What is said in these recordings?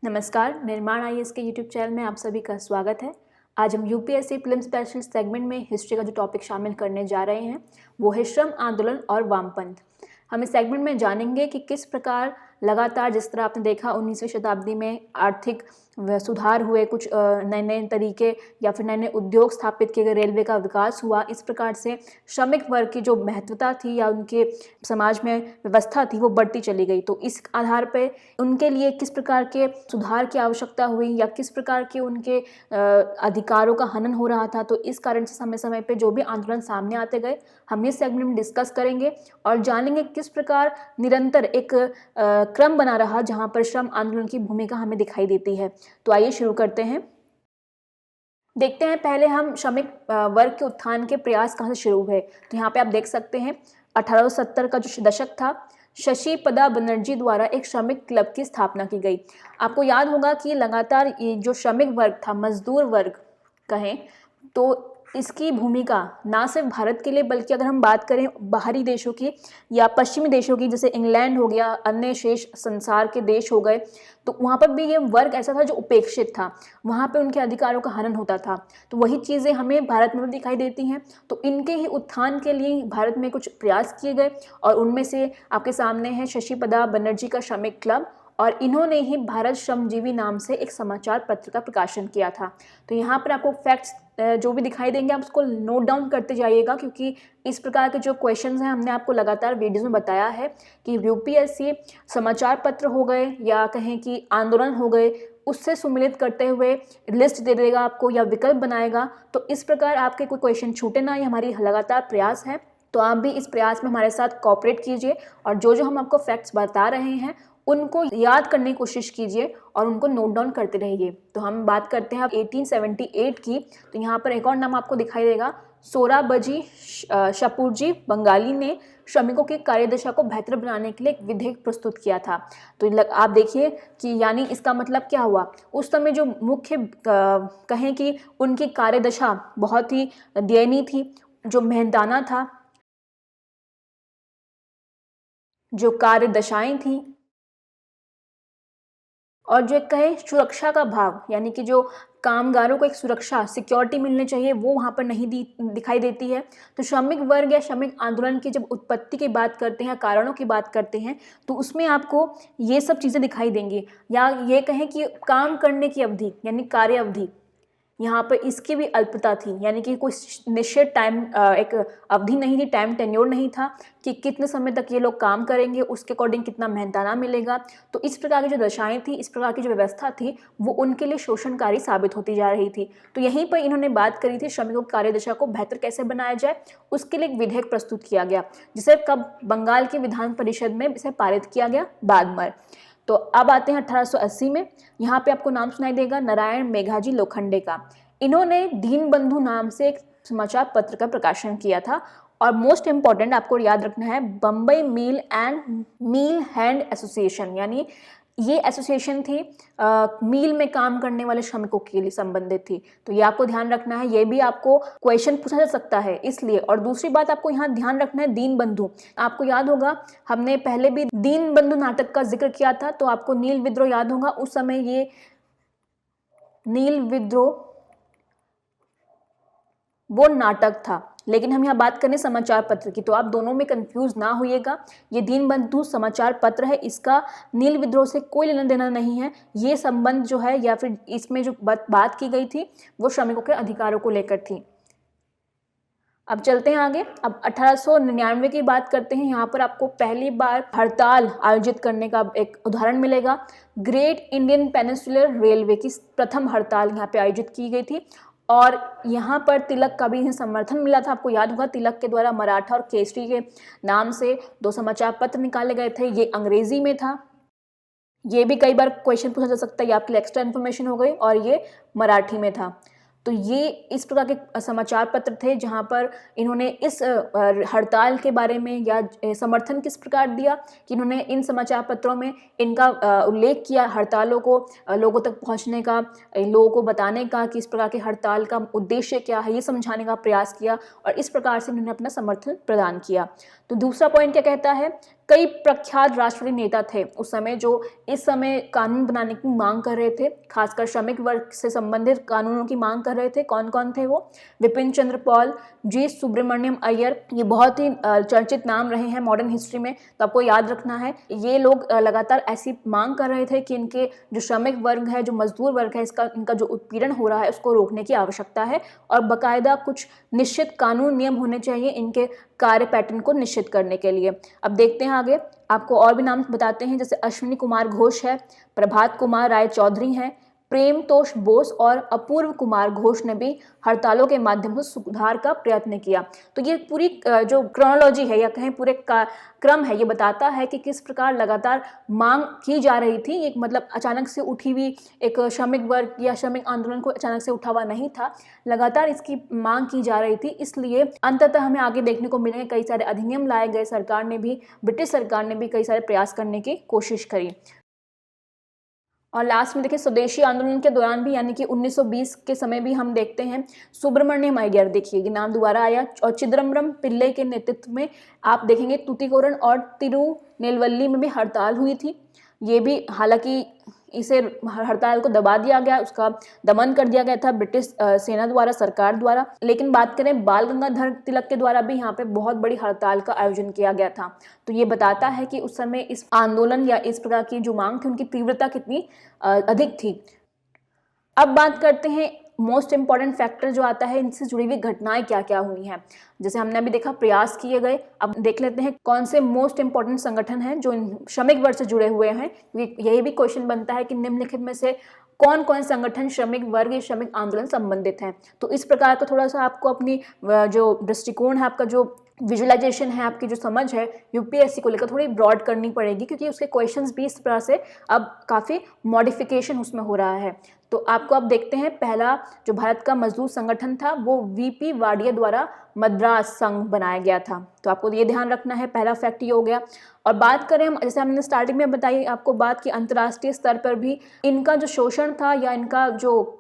नमस्कार, निर्माण आईएएस के यूट्यूब चैनल में आप सभी का स्वागत है। आज हम यूपीएससी प्रीलिम्स स्पेशलिस्ट सेगमेंट में हिस्ट्री का जो टॉपिक शामिल करने जा रहे हैं वो है श्रम आंदोलन और वामपंथ। हम इस सेगमेंट में जानेंगे कि किस प्रकार लगातार, जिस तरह आपने देखा 19वीं शताब्दी में आर्थिक सुधार हुए, कुछ नए नए तरीके या फिर नए नए उद्योग स्थापित किए गए, रेलवे का विकास हुआ, इस प्रकार से श्रमिक वर्ग की जो महत्वता थी या उनके समाज में व्यवस्था थी वो बढ़ती चली गई। तो इस आधार पर उनके लिए किस प्रकार के सुधार की आवश्यकता हुई या किस प्रकार के उनके अधिकारों का हनन हो रहा था, तो इस कारण से समय समय पे जो भी आंदोलन सामने आते गए हम इस सेगमेंट में डिस्कस करेंगे और जानेंगे किस प्रकार निरंतर एक क्रम बना रहा जहां पर श्रम आंदोलन की भूमिका हमें दिखाई देती है। तो आइए शुरू करते हैं। देखते हैं पहले हम श्रमिक वर्ग के उत्थान के प्रयास कहाँ से शुरू हुए। तो यहाँ पे आप देख सकते हैं 1870 का जो दशक था, शशि पदा बनर्जी द्वारा एक श्रमिक क्लब की स्थापना की गई। आपको याद होगा कि लगातार ये जो श्रमिक वर्ग था, मजदूर वर्ग कहें तो इसकी भूमिका ना सिर्फ भारत के लिए बल्कि अगर हम बात करें बाहरी देशों की या पश्चिमी देशों की, जैसे इंग्लैंड हो गया, अन्य शेष संसार के देश हो गए, तो वहाँ पर भी ये वर्ग ऐसा था जो उपेक्षित था, वहाँ पे उनके अधिकारों का हनन होता था। तो वही चीज़ें हमें भारत में भी दिखाई देती हैं। तो इनके ही उत्थान के लिए भारत में कुछ प्रयास किए गए और उनमें से आपके सामने है शशि पदा बनर्जी का श्रमिक क्लब, और इन्होंने ही भारत श्रमजीवी नाम से एक समाचार पत्र का प्रकाशन किया था। तो यहाँ पर आपको फैक्ट्स जो भी दिखाई देंगे आप उसको नोट डाउन करते जाइएगा, क्योंकि इस प्रकार के जो क्वेश्चंस हैं हमने आपको लगातार वीडियोस में बताया है कि यूपीएससी समाचार पत्र हो गए या कहें कि आंदोलन हो गए, उससे सुमिलित करते हुए लिस्ट दे देगा आपको या विकल्प बनाएगा। तो इस प्रकार आपके कोई क्वेश्चन छूटे ना, ये हमारी लगातार प्रयास है। तो आप भी इस प्रयास में हमारे साथ कोऑपरेट कीजिए और जो जो हम आपको फैक्ट्स बता रहे हैं उनको याद करने की कोशिश कीजिए और उनको नोट डाउन करते रहिए। तो हम बात करते हैं अब 1878 की। तो यहाँ पर एक और नाम आपको दिखाई देगा, सोराबजी शपूरजी बंगाली ने श्रमिकों की कार्यदशा को बेहतर बनाने के लिए एक विधेयक प्रस्तुत किया था। तो आप देखिए कि यानी इसका मतलब क्या हुआ, उस समय जो मुख्य कहें कि उनकी कार्यदशा बहुत ही दयनीय थी, जो मेहनताना था, जो कार्यदशाएं थी, और जो एक कहे सुरक्षा का भाव, यानी कि जो कामगारों को एक सुरक्षा सिक्योरिटी मिलनी चाहिए वो वहाँ पर नहीं दिखाई देती है। तो श्रमिक वर्ग या श्रमिक आंदोलन की जब उत्पत्ति की बात करते हैं, कारणों की बात करते हैं, तो उसमें आपको ये सब चीज़ें दिखाई देंगी। या ये कहें कि काम करने की अवधि यानी कार्य अवधि, यहाँ पर इसकी भी अल्पता थी, यानी कि कोई निश्चित टाइम एक अवधि नहीं थी, टाइम टेन्योर नहीं था कि कितने समय तक ये लोग काम करेंगे, उसके अकॉर्डिंग कितना मेहनताना मिलेगा। तो इस प्रकार की जो दशाएं थी, इस प्रकार की जो व्यवस्था थी, वो उनके लिए शोषणकारी साबित होती जा रही थी। तो यहीं पर इन्होंने बात करी थी श्रमिकों की कार्यदशा को बेहतर कैसे बनाया जाए, उसके लिए एक विधेयक प्रस्तुत किया गया, जिसे कब बंगाल की विधान परिषद में इसे पारित किया गया बाद में। तो अब आते हैं 1880 में। यहाँ पे आपको नाम सुनाई देगा नारायण मेघाजी लोखंडे का। इन्होंने दीनबंधु नाम से एक समाचार पत्र का प्रकाशन किया था और मोस्ट इंपॉर्टेंट आपको याद रखना है, बम्बई मील हैंड एसोसिएशन, यानी ये एसोसिएशन थी मील में काम करने वाले श्रमिकों के लिए संबंधित थी। तो ये आपको ध्यान रखना है, ये भी आपको क्वेश्चन पूछा जा सकता है इसलिए। और दूसरी बात आपको यहाँ ध्यान रखना है, दीनबंधु, आपको याद होगा हमने पहले भी दीनबंधु नाटक का जिक्र किया था, तो आपको नील विद्रोह याद होगा, उस समय ये नील विद्रोह वो नाटक था, लेकिन हम यहाँ बात करें समाचार पत्र की, तो आप दोनों में कंफ्यूज ना होइएगा। ये दीनबंधु समाचार पत्र है, इसका नील विद्रोह से कोई लेना देना नहीं है। ये संबंध जो है या फिर इसमें जो बात की गई थी वो श्रमिकों के अधिकारों को लेकर थी। अब चलते हैं आगे। अब 1899 की बात करते हैं। यहाँ पर आपको पहली बार हड़ताल आयोजित करने का एक उदाहरण मिलेगा। ग्रेट इंडियन पेनिनसुलर रेलवे की प्रथम हड़ताल यहाँ पे आयोजित की गई थी और यहाँ पर तिलक का भी इन्हें समर्थन मिला था। आपको याद होगा तिलक के द्वारा मराठा और केसरी के नाम से दो समाचार पत्र निकाले गए थे। ये अंग्रेजी में था, ये भी कई बार क्वेश्चन पूछा जा सकता है, ये आपके लिए एक्स्ट्रा इन्फॉर्मेशन हो गई, और ये मराठी में था। तो ये इस प्रकार के समाचार पत्र थे जहां पर इन्होंने इस हड़ताल के बारे में या समर्थन किस प्रकार दिया कि इन्होंने इन समाचार पत्रों में इनका उल्लेख किया, हड़तालों को लोगों तक पहुंचने का, लोगों को बताने का कि इस प्रकार की हड़ताल का उद्देश्य क्या है, ये समझाने का प्रयास किया और इस प्रकार से इन्होंने अपना समर्थन प्रदान किया। तो दूसरा पॉइंट क्या कहता है कई प्रख्यात राष्ट्रवादी नेता थे उस समय, जो इस समय कानून बनाने की मांग कर रहे थे, खासकर श्रमिक वर्ग से संबंधित कानूनों की मांग कर रहे थे। कौन कौन थे वो? विपिन चंद्र पॉल, जी सुब्रमण्यम अय्यर, ये बहुत ही चर्चित नाम रहे हैं मॉडर्न हिस्ट्री में, तो आपको याद रखना है। ये लोग लगातार ऐसी मांग कर रहे थे कि इनके जो श्रमिक वर्ग है, जो मजदूर वर्ग है, इनका जो उत्पीड़न हो रहा है उसको रोकने की आवश्यकता है और बाकायदा कुछ निश्चित कानून नियम होने चाहिए इनके कार्य पैटर्न को निश्चित करने के लिए। अब देखते हैं आगे, आपको और भी नाम बताते हैं, जैसे अश्विनी कुमार घोष है, प्रभात कुमार राय चौधरी हैं, प्रेमतोष बोस और अपूर्व कुमार घोष ने भी हड़तालों के माध्यम से सुधार का प्रयत्न किया। तो ये पूरी जो क्रोनोलॉजी है या कहें पूरे क्रम है, ये बताता है कि किस प्रकार लगातार मांग की जा रही थी। एक मतलब अचानक से उठी हुई एक श्रमिक वर्ग या श्रमिक आंदोलन को अचानक से उठा हुआ नहीं था, लगातार इसकी मांग की जा रही थी। इसलिए अंततः हमें आगे देखने को मिलेंगे कई सारे अधिनियम लाए गए, सरकार ने भी, ब्रिटिश सरकार ने भी कई सारे प्रयास करने की कोशिश करी। और लास्ट में देखिए स्वदेशी आंदोलन के दौरान भी, यानी कि 1920 के समय भी हम देखते हैं सुब्रमण्यम अय्यर, देखिए ये नाम दोबारा आया, और चिदम्बरम पिल्ले के नेतृत्व में आप देखेंगे तूतीकोरन और तिरुनेलवल्ली में भी हड़ताल हुई थी। ये भी हालांकि इसे हड़ताल को दबा दिया गया, उसका दमन कर दिया गया था ब्रिटिश सेना द्वारा, सरकार द्वारा। लेकिन बात करें बाल गंगाधर तिलक के द्वारा भी यहाँ पे बहुत बड़ी हड़ताल का आयोजन किया गया था। तो ये बताता है कि उस समय इस आंदोलन या इस प्रकार की जो मांग थी उनकी तीव्रता कितनी अधिक थी। अब बात करते हैं मोस्ट इंपॉर्टेंट फैक्टर जो आता है, इनसे जुड़ी हुई घटनाएं क्या क्या हुई हैं। जैसे हमने अभी देखा प्रयास किए गए, अब देख लेते हैं कौन से मोस्ट इंपॉर्टेंट संगठन हैं जो इन श्रमिक वर्ग से जुड़े हुए हैं। यही भी क्वेश्चन बनता है कि निम्नलिखित में से कौन कौन संगठन श्रमिक वर्ग या श्रमिक आंदोलन संबंधित हैं। तो इस प्रकार का थोड़ा सा आपको अपनी जो दृष्टिकोण है, आपका जो विजुअलाइजेशन है, आपकी जो समझ है यूपीएससी को लेकर थोड़ी ब्रॉड करनी पड़ेगी, क्योंकि उसके क्वेश्चंस भी इस प्रकार से अब काफ़ी मॉडिफिकेशन उसमें हो रहा है। तो आपको अब देखते हैं, पहला जो भारत का मजदूर संगठन था वो वीपी वाडिया द्वारा मद्रास संघ बनाया गया था। तो आपको ये ध्यान रखना है, पहला फैक्ट ये हो गया। और बात करें हम, जैसे हमने स्टार्टिंग में बताई आपको बात कि अंतर्राष्ट्रीय स्तर पर भी इनका जो शोषण था या इनका जो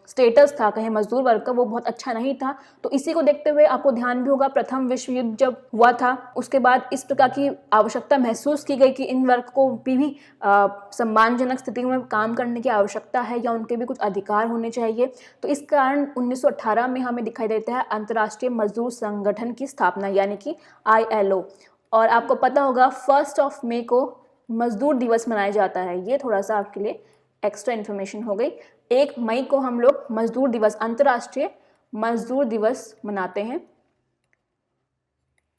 स्टेटस था कहें मजदूर वर्ग का, वो बहुत अच्छा नहीं था। तो इसी को देखते हुए आपको ध्यान भी होगा, प्रथम विश्व युद्ध जब हुआ था उसके बाद इस प्रकार की आवश्यकता महसूस की गई कि इन वर्ग को भी सम्मानजनक स्थिति में काम करने की आवश्यकता है या उनके भी कुछ अधिकार होने चाहिए। तो इस कारण 1918 में हमें दिखाई देता है अंतर्राष्ट्रीय मजदूर संगठन की स्थापना, यानी कि ILO। और आपको पता होगा 1 मई को मजदूर दिवस मनाया जाता है। ये थोड़ा सा आपके लिए एक्स्ट्रा इन्फॉर्मेशन हो गई। 1 मई को हम लोग मजदूर दिवस, अंतर्राष्ट्रीय मजदूर दिवस मनाते हैं।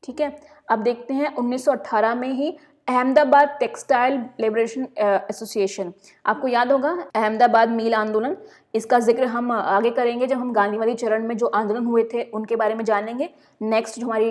ठीक है, अब देखते हैं 1918 में ही अहमदाबाद टेक्सटाइल लिबरेशन एसोसिएशन, आपको याद होगा अहमदाबाद मील आंदोलन, इसका जिक्र हम आगे करेंगे जब हम गांधीवादी चरण में जो आंदोलन हुए थे उनके बारे में जानेंगे। नेक्स्ट जो हमारी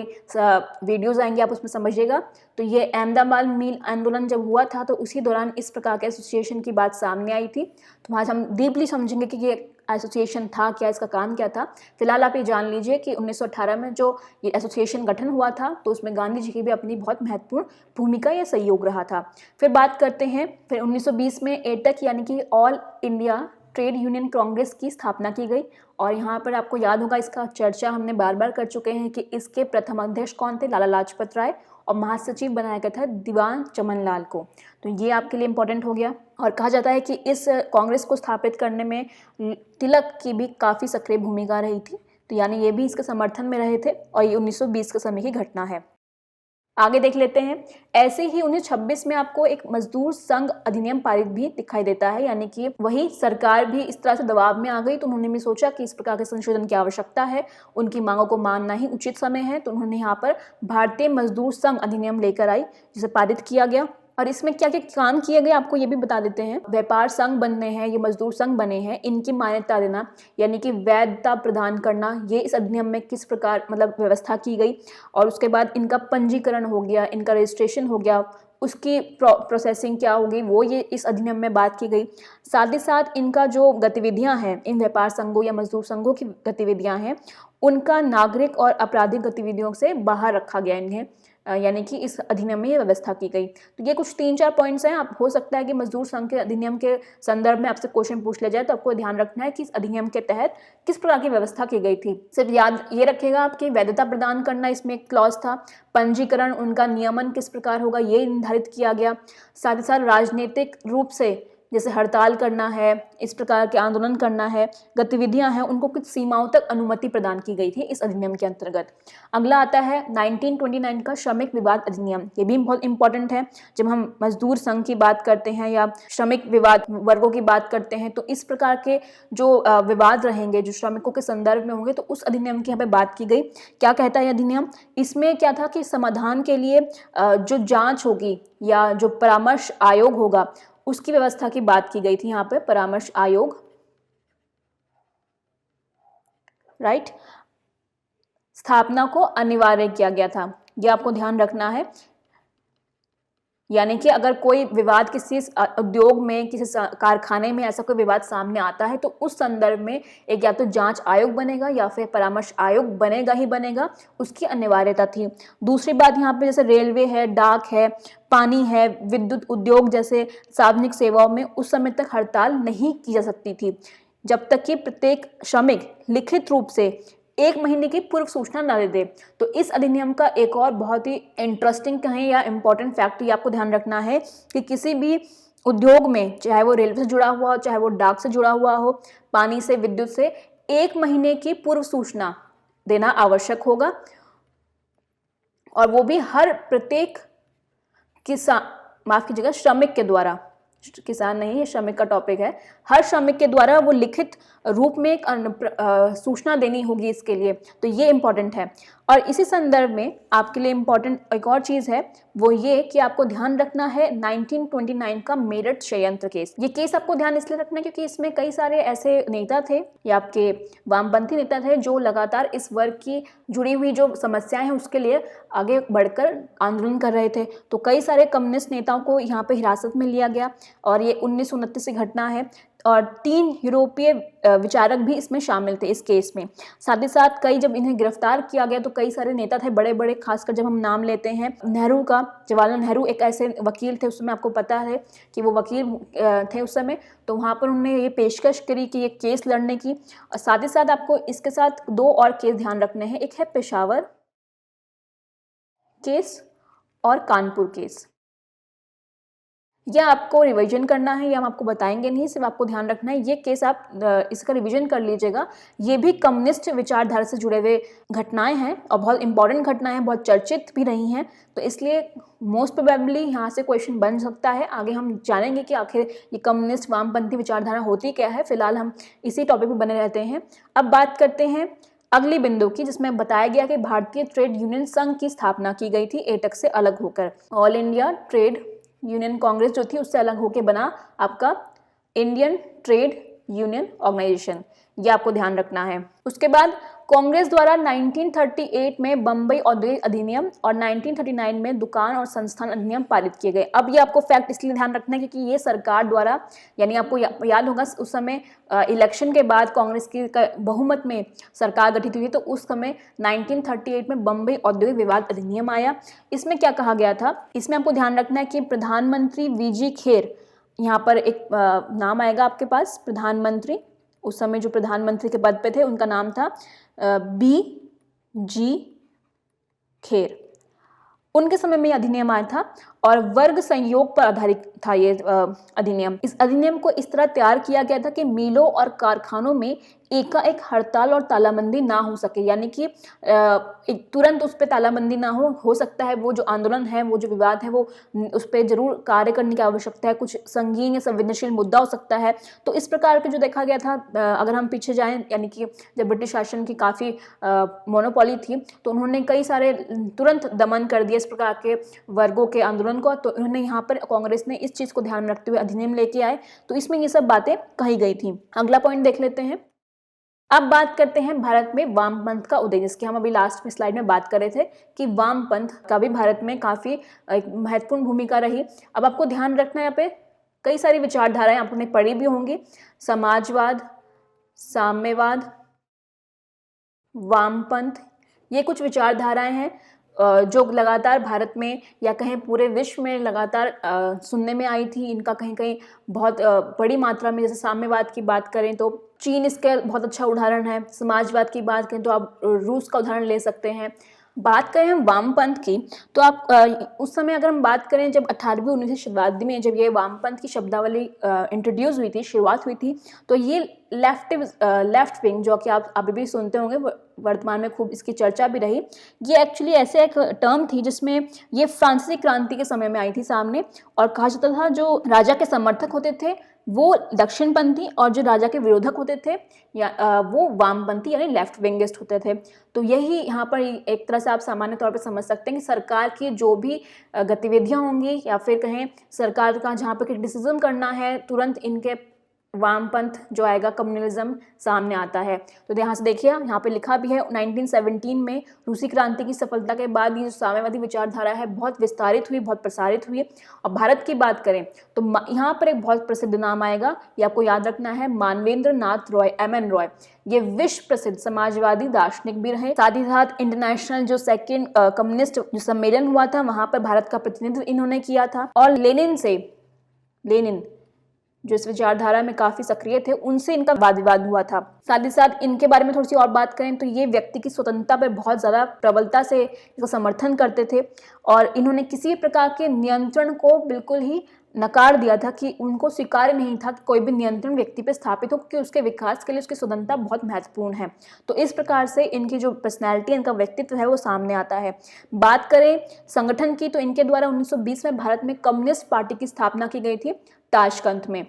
वीडियोस आएंगे आप उसमें समझिएगा। तो ये अहमदाबाद मील आंदोलन जब हुआ था तो उसी दौरान इस प्रकार के एसोसिएशन की बात सामने आई थी। तो आज हम डीपली समझेंगे कि ये एसोसिएशन था क्या, इसका काम क्या था। फिलहाल आप ये जान लीजिए कि 1918 में जो ये एसोसिएशन गठन हुआ था तो उसमें गांधी जी की भी अपनी बहुत महत्वपूर्ण भूमिका या सहयोग रहा था। फिर बात करते हैं, फिर 1920 में एटक यानी कि all India trade union Congress की स्थापना की गई। और यहाँ पर आपको याद होगा, इसका चर्चा हमने बार बार कर चुके हैं कि इसके प्रथम अध्यक्ष कौन थे, लाला लाजपत राय, और महासचिव बनाया गया था दीवान चमनलाल को। तो ये आपके लिए इम्पोर्टेंट हो गया। और कहा जाता है कि इस कांग्रेस को स्थापित करने में तिलक की भी काफ़ी सक्रिय भूमिका रही थी। तो यानी ये भी इसके समर्थन में रहे थे और ये 1920 के समय की घटना है। आगे देख लेते हैं। ऐसे ही 1926 में आपको एक मजदूर संघ अधिनियम पारित भी दिखाई देता है, यानी कि वही सरकार भी इस तरह से दबाव में आ गई तो उन्होंने भी सोचा कि इस प्रकार के संशोधन की आवश्यकता है, उनकी मांगों को मानना ही उचित समय है। तो उन्होंने यहाँ पर भारतीय मजदूर संघ अधिनियम लेकर आई, जिसे पारित किया गया। और इसमें क्या क्या काम किए गए आपको ये भी बता देते हैं। व्यापार संघ बनने हैं, ये मजदूर संघ बने हैं, इनकी मान्यता देना यानी कि वैधता प्रदान करना, ये इस अधिनियम में किस प्रकार मतलब व्यवस्था की गई। और उसके बाद इनका पंजीकरण हो गया, इनका रजिस्ट्रेशन हो गया, उसकी प्रोसेसिंग क्या होगी वो ये इस अधिनियम में बात की गई। साथ ही साथ इनका जो गतिविधियां हैं, इन व्यापार संघों या मजदूर संघों की गतिविधियां हैं, उनका नागरिक और आपराधिक गतिविधियों से बाहर रखा गया इन्हें, यानी कि इस अधिनियम में ये व्यवस्था की गई। तो ये कुछ 3-4 पॉइंट्स हैं। आप हो सकता है कि मजदूर संघ के अधिनियम के संदर्भ में आपसे क्वेश्चन पूछ लिया जाए, तो आपको ध्यान रखना है कि इस अधिनियम के तहत किस प्रकार की व्यवस्था की गई थी। सिर्फ याद ये रखिएगा आपकी वैधता प्रदान करना इसमें एक क्लॉज था। पंजीकरण, उनका नियमन किस प्रकार होगा ये निर्धारित किया गया। साथ ही साथ राजनीतिक रूप से जैसे हड़ताल करना है, इस प्रकार के आंदोलन करना है, गतिविधियां हैं, उनको कुछ सीमाओं तक अनुमति प्रदान की गई थी इस अधिनियम के अंतर्गत। अगला आता है 1929 का श्रमिक विवाद अधिनियम। ये भी बहुत इंपॉर्टेंट है। जब हम मजदूर संघ की बात करते हैं या श्रमिक विवाद वर्गों की बात करते हैं, तो इस प्रकार के जो विवाद रहेंगे जो श्रमिकों के संदर्भ में होंगे, तो उस अधिनियम की यहाँ पे बात की गई। क्या कहता है अधिनियम? इसमें क्या था कि समाधान के लिए जो जांच होगी या जो परामर्श आयोग होगा उसकी व्यवस्था की बात की गई थी यहाँ पे, परामर्श आयोग, राइट, स्थापना को अनिवार्य किया गया था। ये आपको ध्यान रखना है। यानी कि अगर कोई विवाद किसी उद्योग में, किसी कारखाने में ऐसा कोई विवाद सामने आता है, तो उस संदर्भ में एक या तो जांच आयोग बनेगा या फिर परामर्श आयोग बनेगा ही बनेगा, उसकी अनिवार्यता थी। दूसरी बात यहाँ पे जैसे रेलवे है, डाक है, पानी है, विद्युत उद्योग जैसे सार्वजनिक सेवाओं में उस समय तक हड़ताल नहीं की जा सकती थी जब तक कि प्रत्येक श्रमिक लिखित रूप से 1 महीने की पूर्व सूचना न दे दे। तो इस अधिनियम का एक और बहुत ही इंटरेस्टिंग कहें या इंपॉर्टेंट फैक्ट ये आपको ध्यान रखना है कि किसी भी उद्योग में, चाहे वो रेलवे से जुड़ा हुआ हो, चाहे वो डाक से जुड़ा हुआ हो, पानी से, विद्युत से, 1 महीने की पूर्व सूचना देना आवश्यक होगा, और वो भी हर प्रत्येक माफ कीजिएगा श्रमिक के द्वारा, किसान नहीं, ये श्रमिक का टॉपिक है, हर श्रमिक के द्वारा वो लिखित रूप में एक सूचना देनी होगी इसके लिए। तो ये इंपॉर्टेंट है। और इसी संदर्भ में आपके लिए इंपॉर्टेंट एक और चीज़ है, वो ये कि आपको ध्यान रखना है 1929 का मेरठ षड्यंत्र केस। ये केस आपको ध्यान इसलिए रखना है क्योंकि इसमें कई सारे ऐसे नेता थे या आपके वामपंथी नेता थे जो लगातार इस वर्ग की जुड़ी हुई जो समस्याएं हैं उसके लिए आगे बढ़कर आंदोलन कर रहे थे। तो कई सारे कम्युनिस्ट नेताओं को यहाँ पे हिरासत में लिया गया, और ये 1929 की घटना है, और 3 यूरोपीय विचारक भी इसमें शामिल थे इस केस में। साथ ही साथ कई, जब इन्हें गिरफ्तार किया गया तो कई सारे नेता थे बड़े बड़े, खासकर जब हम नाम लेते हैं नेहरू का, जवाहरलाल नेहरू एक ऐसे वकील थे, उस समय आपको पता है कि वो वकील थे उस समय, तो वहाँ पर उन्होंने ये पेशकश करी कि ये केस लड़ने की। और साथ ही साथ आपको इसके साथ 2 और केस ध्यान रखने हैं, एक है पेशावर केस और कानपुर केस। यह आपको रिवीजन करना है, या हम आपको बताएंगे नहीं, सिर्फ आपको ध्यान रखना है। ये केस आप इसका रिवीजन कर लीजिएगा। ये भी कम्युनिस्ट विचारधारा से जुड़े हुए घटनाएं हैं और बहुत इंपॉर्टेंट घटनाएं हैं, बहुत चर्चित भी रही हैं, तो इसलिए मोस्ट प्रोबेबली यहाँ से क्वेश्चन बन सकता है। आगे हम जानेंगे कि आखिर ये कम्युनिस्ट वामपंथी विचारधारा होती क्या है। फिलहाल हम इसी टॉपिक पर बने रहते हैं। अब बात करते हैं अगली बिंदु की, जिसमें बताया गया कि भारतीय ट्रेड यूनियन संघ की स्थापना की गई थी एटक से अलग होकर। All India trade union Congress जो थी उससे अलग होकर बना आपका इंडियन ट्रेड यूनियन ऑर्गेनाइजेशन, ये आपको ध्यान रखना है। उसके बाद कांग्रेस द्वारा 1938 में बम्बई औद्योगिक अधिनियम और 1939 में दुकान और संस्थान अधिनियम पारित किए गए। अब ये आपको फैक्ट इसलिए ध्यान रखना है क्योंकि ये सरकार द्वारा, यानी आपको याद होगा उस समय इलेक्शन के बाद कांग्रेस की बहुमत में सरकार गठित हुई, तो उस समय 1938 में बम्बई औद्योगिक विवाद अधिनियम आया। इसमें क्या कहा गया था, इसमें आपको ध्यान रखना है कि प्रधानमंत्री वीजी खेर, यहाँ पर एक नाम आएगा आपके पास, प्रधानमंत्री, उस समय जो प्रधानमंत्री के पद पे थे उनका नाम था BG खेर। उनके समय में अधिनियम आया था और वर्ग संयोग पर आधारित था ये अधिनियम। इस अधिनियम को इस तरह तैयार किया गया था कि मिलों और कारखानों में एकाएक हड़ताल और तालाबंदी ना हो सके, यानी कि तुरंत उस पर तालाबंदी ना हो सकता है वो जो आंदोलन है, वो जो विवाद है, वो उस पर जरूर कार्य करने की आवश्यकता है, कुछ संगीन या संवेदनशील मुद्दा हो सकता है। तो इस प्रकार के जो देखा गया था, अगर हम पीछे जाएं, यानी कि जब ब्रिटिश शासन की काफ़ी मोनोपोली थी, तो उन्होंने कई सारे तुरंत दमन कर दिया इस प्रकार के वर्गों के आंदोलन को। तो उन्होंने यहाँ पर कांग्रेस ने इस चीज़ को ध्यान में रखते हुए अधिनियम लेके आए, तो इसमें ये सब बातें कही गई थी। अगला पॉइंट देख लेते हैं। अब बात करते हैं भारत में वामपंथ का उदय, जिसकी हम अभी लास्ट में स्लाइड में बात कर रहे थे कि वामपंथ का भी भारत में काफ़ी महत्वपूर्ण भूमिका रही। अब आपको ध्यान रखना है, यहाँ पे कई सारी विचारधाराएं आपने पढ़ी भी होंगी, समाजवाद, साम्यवाद, वामपंथ, ये कुछ विचारधाराएं हैं जो लगातार भारत में या कहें पूरे विश्व में लगातार सुनने में आई थी। इनका कहीं कहीं बहुत बड़ी मात्रा में, जैसे साम्यवाद की बात करें तो चीन इसका बहुत अच्छा उदाहरण है। समाजवाद की बात करें तो आप रूस का उदाहरण ले सकते हैं। बात करें हम वामपंथ की तो आप उस समय अगर हम बात करें जब 18वीं 19वीं शताब्दी में जब ये वामपंथ की शब्दावली इंट्रोड्यूस हुई थी, शुरुआत हुई थी, तो ये लेफ्ट विंग जो कि आप अभी भी सुनते होंगे, वर्तमान में खूब इसकी चर्चा भी रही, ये एक्चुअली ऐसे एक टर्म थी जिसमें ये फ्रांसीसी क्रांति के समय में आई थी सामने। और कहा जाता था जो राजा के समर्थक होते थे वो दक्षिणपंथी और जो राजा के विरोधक होते थे या वो वामपंथी यानी लेफ्ट विंगिस्ट होते थे। तो यही यहाँ पर एक तरह से आप सामान्य तौर पर समझ सकते हैं कि सरकार की जो भी गतिविधियाँ होंगी या फिर कहें सरकार का जहाँ पर क्रिटिसिज्म करना है, तुरंत इनके वामपंथ जो आएगा, कम्युनलिज्म सामने आता है। तो यहाँ से देखिए, यहाँ पे लिखा भी है 1917 में रूसी क्रांति की सफलता के बाद ये जो साम्यवादी विचारधारा है बहुत विस्तारित हुई, बहुत प्रसारित हुई। और भारत की बात करें तो यहाँ पर एक बहुत प्रसिद्ध नाम आएगा, ये आपको याद रखना है, मानवेंद्र नाथ रॉय, MN रॉय। ये विश्व प्रसिद्ध समाजवादी दार्शनिक भी रहे। साथ ही साथ इंटरनेशनल जो सेकेंड कम्युनिस्ट जो सम्मेलन हुआ था वहाँ पर भारत का प्रतिनिधित्व इन्होंने किया था। और लेनिन जो इस विचारधारा में काफी सक्रिय थे, उनसे इनका वाद विवाद हुआ था। साथ ही साथ इनके बारे में थोड़ी सी और बात करें तो ये व्यक्ति की स्वतंत्रता पर बहुत ज्यादा प्रबलता से इसका समर्थन करते थे और इन्होंने किसी प्रकार के नियंत्रण को बिल्कुल ही नकार दिया था, कि उनको स्वीकार्य नहीं था कि कोई भी नियंत्रण व्यक्ति पे स्थापित हो, क्योंकि उसके विकास के लिए उसकी स्वतंत्रता बहुत महत्वपूर्ण है। तो इस प्रकार से इनकी जो पर्सनैलिटी, इनका व्यक्तित्व है वो सामने आता है। बात करें संगठन की तो इनके द्वारा 1920 में भारत में कम्युनिस्ट पार्टी की स्थापना की गई थी ताशकंद में।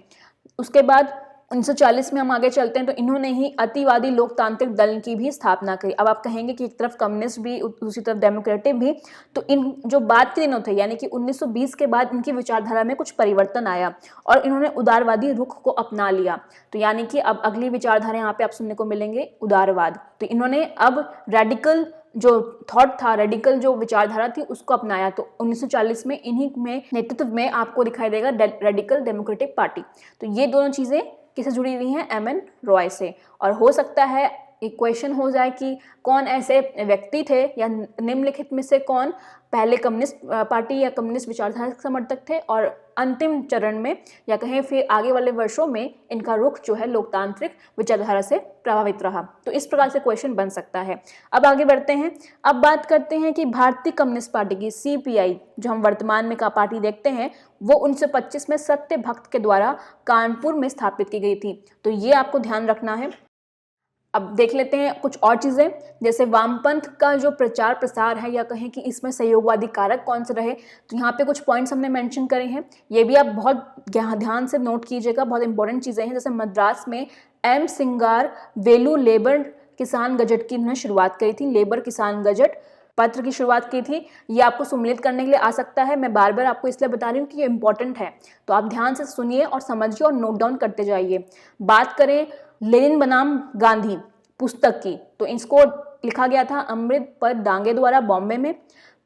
उसके बाद 1940 में हम आगे चलते हैं तो इन्होंने ही अतिवादी लोकतांत्रिक दल की भी स्थापना करी। अब आप कहेंगे कि एक तरफ कम्युनिस्ट भी दूसरी तरफ डेमोक्रेटिक भी, तो इन जो बाद के दिनों थे यानी कि 1920 के बाद इनकी विचारधारा में कुछ परिवर्तन आया और इन्होंने उदारवादी रुख को अपना लिया। तो यानी कि अब अगली विचारधारा यहाँ पे आप सुनने को मिलेंगे उदारवाद। तो इन्होंने अब रेडिकल जो थॉट था, रेडिकल जो विचारधारा थी उसको अपनाया। तो 1940 में इन्हीं में नेतृत्व में आपको दिखाई देगा रेडिकल डेमोक्रेटिक पार्टी। तो ये दोनों चीजें किससे जुड़ी हुई हैं? MN रॉय से। और हो सकता है एक क्वेश्चन हो जाए कि कौन ऐसे व्यक्ति थे या निम्नलिखित में से कौन पहले कम्युनिस्ट पार्टी या कम्युनिस्ट विचारधारा के समर्थक थे और अंतिम चरण में या कहें फिर आगे वाले वर्षों में इनका रुख जो है लोकतांत्रिक विचारधारा से प्रभावित रहा। तो इस प्रकार से क्वेश्चन बन सकता है। अब आगे बढ़ते हैं। अब बात करते हैं कि भारतीय कम्युनिस्ट पार्टी की CPI जो हम वर्तमान में का पार्टी देखते हैं वो 1925 में सत्य भक्त के द्वारा कानपुर में स्थापित की गई थी। तो ये आपको ध्यान रखना है। अब देख लेते हैं कुछ और चीज़ें, जैसे वामपंथ का जो प्रचार प्रसार है या कहें कि इसमें सहयोगवादी कारक कौन से रहे, तो यहाँ पे कुछ पॉइंट्स हमने मेंशन करे हैं। ये भी आप बहुत ध्यान से नोट कीजिएगा, बहुत इंपॉर्टेंट चीज़ें हैं। जैसे मद्रास में M सिंगार वेलू लेबर किसान गजट की उन्होंने शुरुआत करी थी, लेबर किसान गजट पत्र की शुरुआत की थी। ये आपको सम्मिलित करने के लिए आ सकता है, मैं बार बार आपको इसलिए बता रही हूँ कि ये इंपॉर्टेंट है, तो आप ध्यान से सुनिए और समझिए और नोट डाउन करते जाइए। बात करें लेनिन बनाम गांधी पुस्तक की, तो इसको लिखा गया था अमृत पर डांगे द्वारा बॉम्बे में।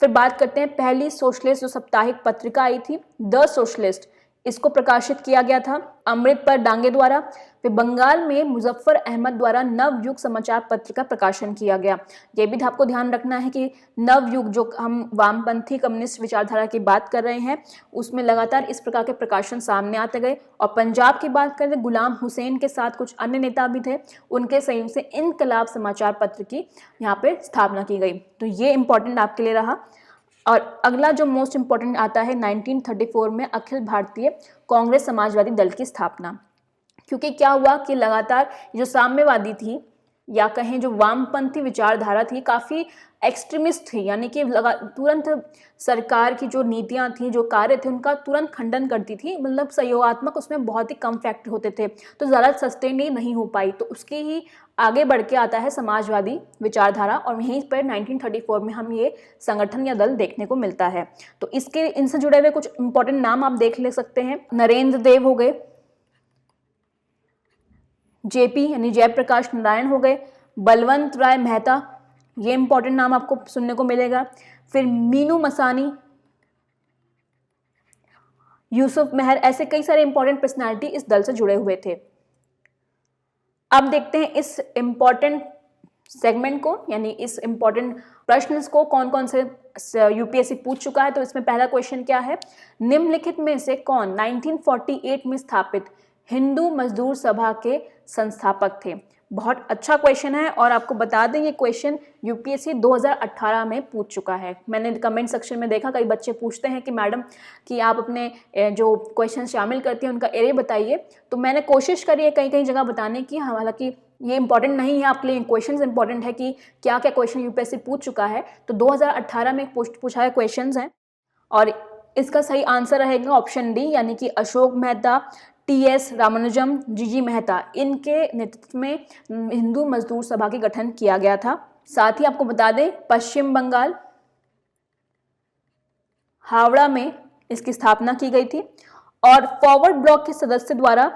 फिर बात करते हैं पहली सोशलिस्ट जो साप्ताहिक पत्रिका आई थी द सोशलिस्ट, इसको प्रकाशित किया गया था अमृत पर डांगे द्वारा। फिर बंगाल में मुजफ्फर अहमद द्वारा नवयुग समाचार पत्र का प्रकाशन किया गया। ये भी आपको ध्यान रखना है कि नवयुग जो हम वामपंथी कम्युनिस्ट विचारधारा की बात कर रहे हैं उसमें लगातार इस प्रकार के प्रकाशन सामने आते गए। और पंजाब की बात करें तो गुलाम हुसैन के साथ कुछ अन्य नेता भी थे, उनके सहयोग से इनकलाब समाचार पत्र की यहाँ पे स्थापना की गई। तो ये इंपॉर्टेंट आपके लिए रहा। और अगला जो मोस्ट इंपॉर्टेंट आता है 1934 में अखिल भारतीय कांग्रेस समाजवादी दल की स्थापना। क्योंकि क्या हुआ कि लगातार जो साम्यवादी थी या कहें जो वामपंथी विचारधारा थी काफ़ी एक्सट्रीमिस्ट थी, यानी कि तुरंत सरकार की जो नीतियां थी, जो कार्य थे, उनका तुरंत खंडन करती थी। मतलब सहयोगात्मक उसमें बहुत ही कम फैक्टर होते थे, तो ज़्यादा सस्टेन नहीं हो पाई। तो उसके ही आगे बढ़ के आता है समाजवादी विचारधारा और यहीं पर 1934 में हम ये संगठन या दल देखने को मिलता है। तो इसके इनसे जुड़े हुए कुछ इंपॉर्टेंट नाम आप देख ले सकते हैं। नरेंद्र देव हो गए, JP यानी जयप्रकाश नारायण हो गए, बलवंत राय मेहता, ये इंपॉर्टेंट नाम आपको सुनने को मिलेगा। फिर मीनू मसानी, यूसुफ मेहर, ऐसे कई सारे इंपॉर्टेंट पर्सनालिटी इस दल से जुड़े हुए थे। अब देखते हैं इस इंपॉर्टेंट सेगमेंट को, यानी इस इम्पॉर्टेंट प्रश्न को कौन कौन से यूपीएससी पूछ चुका है। तो इसमें पहला क्वेश्चन क्या है, निम्नलिखित में से कौन 1948 में स्थापित हिंदू मजदूर सभा के संस्थापक थे। बहुत अच्छा क्वेश्चन है और आपको बता दें ये क्वेश्चन यूपीएससी 2018 में पूछ चुका है। मैंने कमेंट सेक्शन में देखा कई बच्चे पूछते हैं कि मैडम कि आप अपने जो क्वेश्चन शामिल करती हैं उनका एरे बताइए। तो मैंने कोशिश करी है कई कई जगह बताने की, हालांकि ये इंपॉर्टेंट नहीं है आपके लिए, क्वेश्चंस इंपॉर्टेंट है कि क्या क्या क्वेश्चन यूपीएससी पूछ चुका है। तो 2018 में पूछा है क्वेश्चंस हैं और इसका सही आंसर रहेगा ऑप्शन डी, यानी कि अशोक मेहता, टीएस रामानुजम, जीजी मेहता, इनके नेतृत्व में हिंदू मजदूर सभा के गठन किया गया था। साथ ही आपको बता दें पश्चिम बंगाल हावड़ा में इसकी स्थापना की गई थी और फॉरवर्ड ब्लॉक के सदस्य द्वारा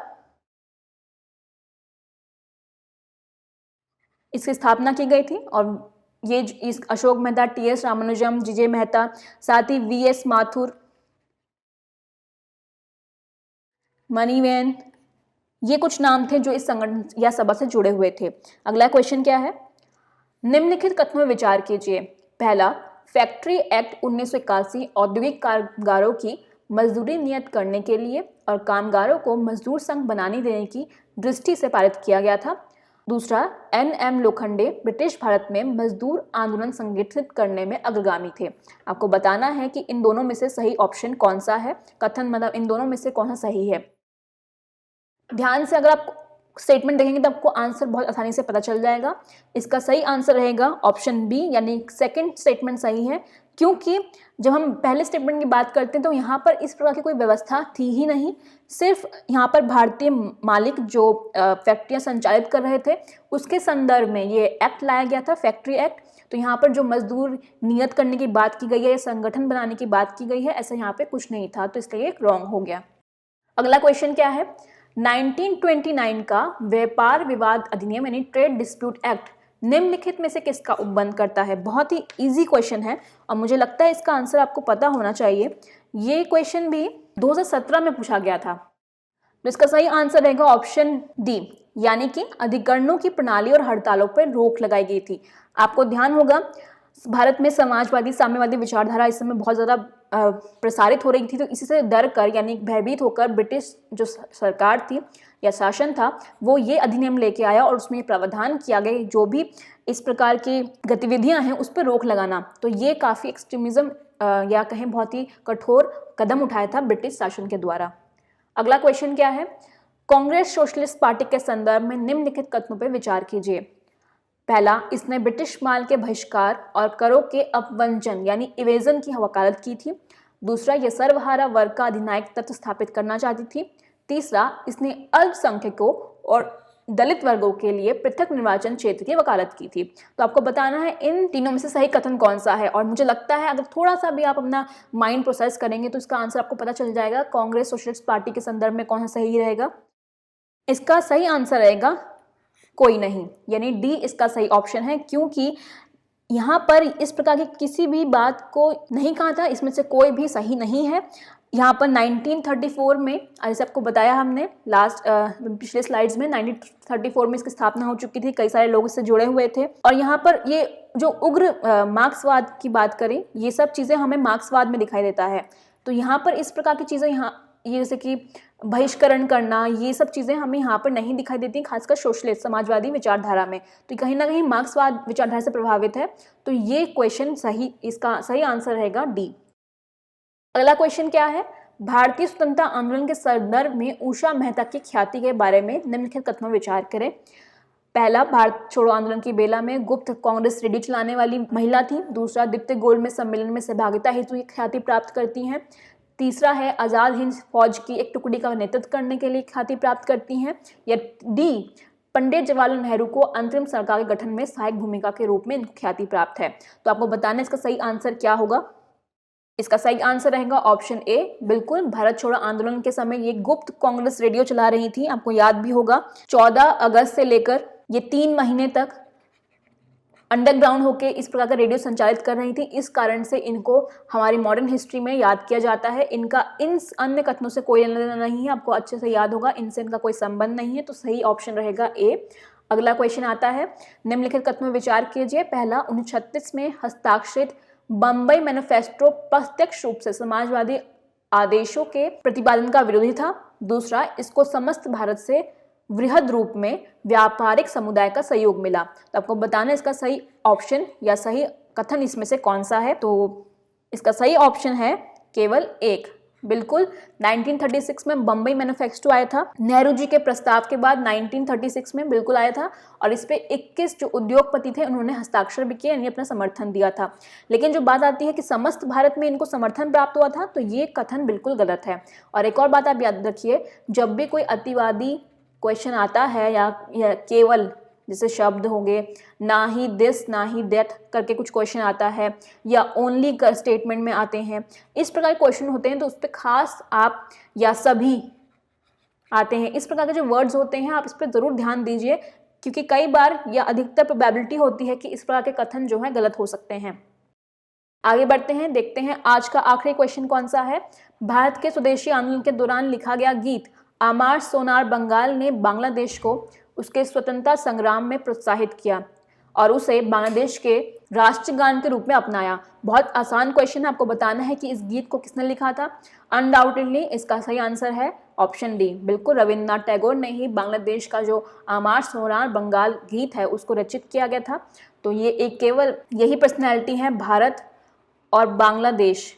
इसकी स्थापना की गई थी। और ये इस अशोक मेहता, टीएस रामानुजम, जीजे मेहता, साथ ही वीएस माथुर, मणिवैन, ये कुछ नाम थे जो इस संगठन या सभा से जुड़े हुए थे। अगला क्वेश्चन क्या है, निम्नलिखित कथनों में विचार कीजिए। पहला, फैक्ट्री एक्ट 1981 औद्योगिक कामगारों की मजदूरी नियत करने के लिए और कामगारों को मजदूर संघ बनाने देने की दृष्टि से पारित किया गया था। दूसरा, एन.एम. लोखंडे ब्रिटिश भारत में मजदूर आंदोलन संगठित करने में अग्रगामी थे। आपको बताना है कि इन दोनों में से सही ऑप्शन कौन सा है, कथन मतलब इन दोनों में से कौन सा सही है। ध्यान से अगर आप स्टेटमेंट देखेंगे तो आपको आंसर बहुत आसानी से पता चल जाएगा। इसका सही आंसर रहेगा ऑप्शन बी, यानी सेकंड स्टेटमेंट सही है, क्योंकि जब हम पहले स्टेटमेंट की बात करते हैं तो यहाँ पर इस प्रकार की कोई व्यवस्था थी ही नहीं। सिर्फ यहाँ पर भारतीय मालिक जो फैक्ट्रियाँ संचालित कर रहे थे उसके संदर्भ में ये एक्ट लाया गया था, फैक्ट्री एक्ट। तो यहाँ पर जो मजदूर नियत करने की बात की गई है या संगठन बनाने की बात की गई है, ऐसा यहाँ पे कुछ नहीं था, तो इसलिए एक रॉन्ग हो गया। अगला क्वेश्चन क्या है, 1929 का व्यापार विवाद अधिनियम यानी ट्रेड डिस्प्यूट एक्ट निम्नलिखित में से किसका उपबंध करता है। बहुत ही इजी क्वेश्चन है और मुझे लगता है इसका आंसर आपको पता होना चाहिए। ये क्वेश्चन भी 2017 में पूछा गया था। तो इसका सही आंसर रहेगा ऑप्शन डी, यानी कि अधिकरणों की प्रणाली और हड़तालों पर रोक लगाई गई थी। आपको ध्यान होगा भारत में समाजवादी साम्यवादी विचारधारा इस समय बहुत ज़्यादा प्रसारित हो रही थी, तो इसी से डर कर यानी भयभीत होकर ब्रिटिश जो सरकार थी या शासन था वो ये अधिनियम लेके आया और उसमें प्रावधान किया गया जो भी इस प्रकार की गतिविधियां हैं उस पर रोक लगाना। तो ये काफ़ी एक्सट्रीमिज्म या कहें बहुत ही कठोर कदम उठाया था ब्रिटिश शासन के द्वारा। अगला क्वेश्चन क्या है, कांग्रेस सोशलिस्ट पार्टी के संदर्भ में निम्नलिखित कथनों पर विचार कीजिए। पहला, इसने ब्रिटिश माल के बहिष्कार और करों के अपवंचन यानी इवेजन की वकालत की थी। दूसरा, यह सर्वहारा वर्ग का अधिनायक तत्व स्थापित करना चाहती थी। तीसरा, इसने अल्पसंख्यकों और दलित वर्गों के लिए पृथक निर्वाचन क्षेत्र की वकालत की थी। तो आपको बताना है इन तीनों में से सही कथन कौन सा है, और मुझे लगता है अगर थोड़ा सा भी आप अपना माइंड प्रोसेस करेंगे तो इसका आंसर आपको पता चल जाएगा कांग्रेस सोशलिस्ट पार्टी के संदर्भ में कौन सा सही रहेगा। इसका सही आंसर रहेगा कोई नहीं, यानी डी इसका सही ऑप्शन है, क्योंकि यहाँ पर इस प्रकार की किसी भी बात को नहीं कहा था, इसमें से कोई भी सही नहीं है। यहाँ पर 1934 में, जैसे आपको बताया हमने लास्ट पिछले स्लाइड्स में, 1934 में इसकी स्थापना हो चुकी थी, कई सारे लोग इससे जुड़े हुए थे। और यहाँ पर ये जो उग्र मार्क्सवाद की बात करें, ये सब चीज़ें हमें मार्क्सवाद में दिखाई देता है। तो यहाँ पर इस प्रकार की चीज़ें यहाँ ये जैसे कि बहिष्करण करना, ये सब चीज़ें हमें यहाँ पर नहीं दिखाई देती, खासकर सोशलिस्ट समाजवादी विचारधारा में। तो कहीं ना कहीं मार्क्सवाद विचारधारा से प्रभावित है। तो ये क्वेश्चन सही, इसका सही आंसर रहेगा डी। अगला क्वेश्चन क्या है, भारतीय स्वतंत्रता आंदोलन के संदर्भ में उषा मेहता की ख्याति के बारे में निम्नलिखित कथनों में विचार करें। पहला, भारत छोड़ो आंदोलन की बेला में गुप्त कांग्रेस रेडियो चलाने वाली महिला थी। दूसरा, द्वितीय गोलमेज सम्मेलन में सहभागिता हेतु ये ख्याति प्राप्त करती हैं। तीसरा है, आज़ाद हिंद फौज की एक टुकड़ी का नेतृत्व करने के लिए ख्याति प्राप्त करती हैं। या डी, पंडित जवाहरलाल नेहरू को अंतरिम सरकार के गठन में सहायक भूमिका के रूप में इनको ख्याति प्राप्त है। तो आपको बताना है इसका सही आंसर क्या होगा। इसका सही आंसर रहेगा ऑप्शन ए, बिल्कुल भारत छोड़ो आंदोलन के समय ये गुप्त कांग्रेस रेडियो चला रही थी। आपको याद भी होगा 14 अगस्त से लेकर ये 3 महीने तक अंडरग्राउंड होके इस प्रकार का रेडियो संचालित कर रही थी। इस कारण से इनको हमारी मॉडर्न हिस्ट्री में याद किया जाता है। इनका इन अन्य कथनों से कोई लेना देना नहीं है, आपको अच्छे से याद होगा, इनसे इनका कोई संबंध नहीं है। तो सही ऑप्शन रहेगा ए, अगला क्वेश्चन आता है, निम्नलिखित कथनों में विचार कीजिए। पहला, 1936 में हस्ताक्षरित बम्बई मैनिफेस्टो प्रत्यक्ष रूप से समाजवादी आदेशों के प्रतिपादन का विरोधी था। दूसरा, इसको समस्त भारत से वृहद रूप में व्यापारिक समुदाय का सहयोग मिला। तो आपको बताना है इसका सही ऑप्शन या सही कथन इसमें से कौन सा है। तो इसका सही ऑप्शन है केवल एक, बिल्कुल 1936 में बम्बई मैनिफेस्टो आया था। नेहरू जी के प्रस्ताव के बाद 1936 में बिल्कुल आया था और इस पे 21 जो उद्योगपति थे उन्होंने हस्ताक्षर भी किए, यानी अपना समर्थन दिया था। लेकिन जो बात आती है कि समस्त भारत में इनको समर्थन प्राप्त हुआ था, तो ये कथन बिल्कुल गलत है। और एक और बात आप याद रखिए, जब भी कोई अतिवादी क्वेश्चन आता है या केवल जैसे शब्द होंगे, ना ही दिस ना ही दैट करके कुछ क्वेश्चन आता है, या ओनली स्टेटमेंट में आते हैं, इस प्रकार क्वेश्चन होते हैं, तो उस पर खास आप या सभी आते हैं, इस प्रकार के जो वर्ड्स होते हैं आप इस पर ज़रूर ध्यान दीजिए, क्योंकि कई बार या अधिकतर प्रोबेबिलिटी होती है कि इस प्रकार के कथन जो है गलत हो सकते हैं। आगे बढ़ते हैं, देखते हैं आज का आखिरी क्वेश्चन कौन सा है। भारत के स्वदेशी आंदोलन के दौरान लिखा गया गीत आमार सोनार बंगाल ने बांग्लादेश को उसके स्वतंत्रता संग्राम में प्रोत्साहित किया और उसे बांग्लादेश के राष्ट्रगान के रूप में अपनाया। बहुत आसान क्वेश्चन है, आपको बताना है कि इस गीत को किसने लिखा था। अनडाउटेडली इसका सही आंसर है ऑप्शन डी, बिल्कुल रविन्द्रनाथ टैगोर ने ही बांग्लादेश का जो आमार सोनार बंगाल गीत है उसको रचित किया गया था। तो ये एक केवल यही पर्सनैलिटी है भारत और बांग्लादेश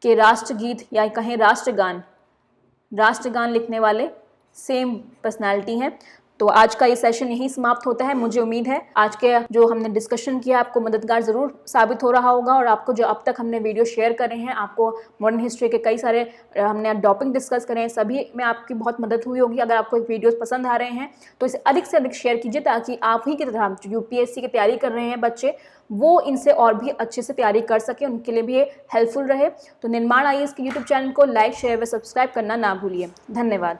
के राष्ट्रगीत या कहें राष्ट्रगान लिखने वाले सेम पर्सनालिटी है। तो आज का ये सेशन यहीं समाप्त होता है। मुझे उम्मीद है आज के जो हमने डिस्कशन किया आपको मददगार ज़रूर साबित हो रहा होगा और आपको जो अब तक हमने वीडियो शेयर करे हैं, आपको मॉडर्न हिस्ट्री के कई सारे हमने टॉपिक डिस्कस करे हैं, सभी में आपकी बहुत मदद हुई होगी। अगर आपको वीडियोस पसंद आ रहे हैं तो इसे अधिक से अधिक शेयर कीजिए, ताकि आप ही की तरह जो UPSC की तैयारी कर रहे हैं बच्चे, वो इनसे और भी अच्छे से तैयारी कर सके, उनके लिए भी ये हेल्पफुल रहे। तो निर्माण IAS के YouTube चैनल को लाइक, शेयर व सब्सक्राइब करना ना भूलिए। धन्यवाद।